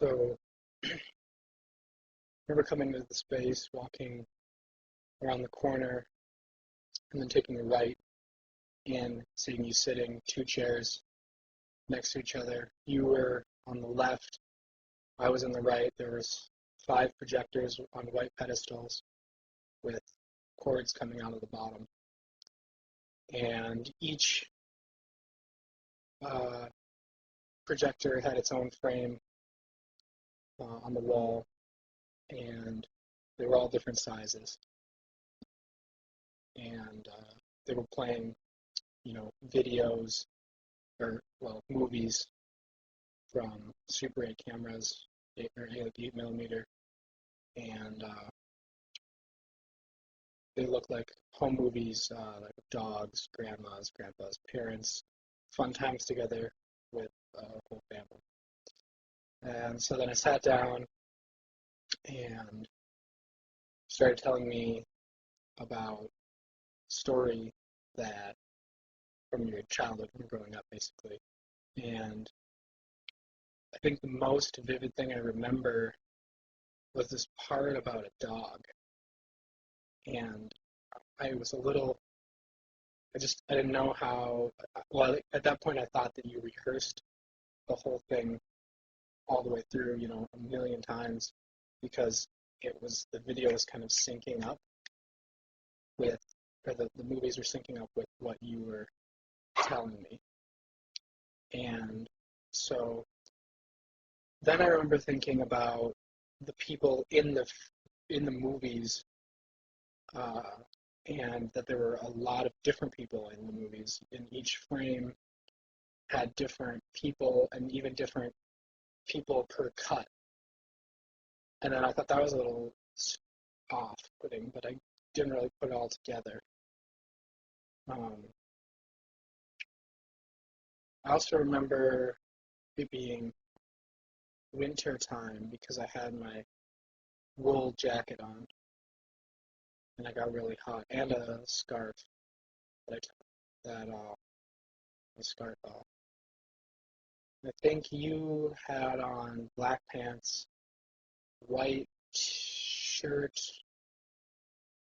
So I remember coming into the space, walking around the corner, and then taking a right and seeing you sitting two chairs next to each other. You were on the left, I was on the right. There was five projectors on white pedestals with cords coming out of the bottom. And each uh, projector had its own frame on the wall, and they were all different sizes. And they were playing, videos or, well, movies from Super 8 cameras, 8 millimeter, and they look like home movies, like dogs, grandmas, grandpas, parents, fun times together with the whole family. And so then I sat down and started telling me about a story that from your childhood, from growing up, basically. And I think the most vivid thing I remember was this part about a dog. And I was a little, I didn't know how, well, at that point I thought that you rehearsed the whole thing all the way through, a million times because the video was kind of syncing up with, or the movies were syncing up with what you were telling me. And so then I remember thinking about the people in the movies, uh, and that there were a lot of different people in the movies. In each frame had different people and even different people per cut. And then I thought that was a little off-putting, but I didn't really put it all together. Um, I also remember it being winter time because I had my wool jacket on and I got really hot, and a scarf that I took that the scarf off. I think you had on black pants, white shirt,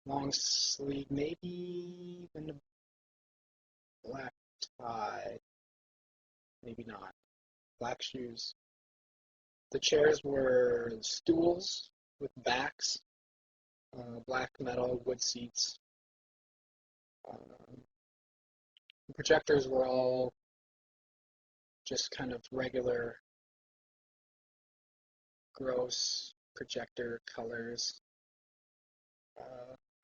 long sleeve, maybe even a black tie, maybe not. Black shoes. The chairs were stools with backs, black metal wood seats. Um, the projectors were all just kind of regular, gross projector colors,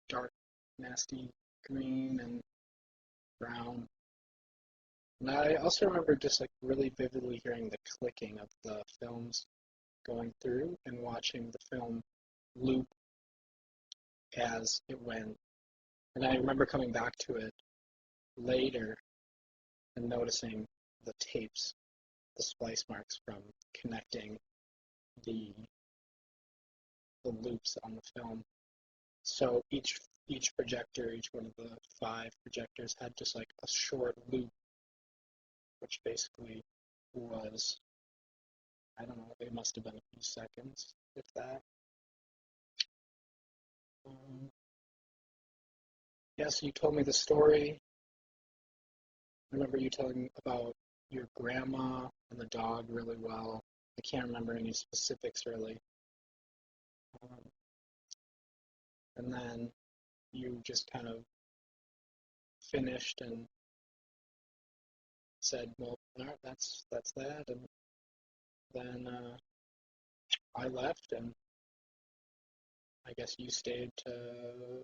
dark, nasty green and brown. And I also remember just like really vividly hearing the clicking of the films going through and watching the film loop as it went. And I remember coming back to it later and noticing the tapes, the splice marks from connecting the loops on the film. So each projector, each one of the five projectors had just like a short loop, which basically was, I don't know, it must have been a few seconds, if that. Um, yeah, so you told me the story. I remember you telling me about your grandma and the dog really well. I can't remember any specifics really. Um, and then you just kind of finished and said, "Well, all right, that's that." And then I left, and I guess you stayed to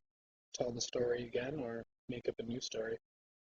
tell the story again or make up a new story.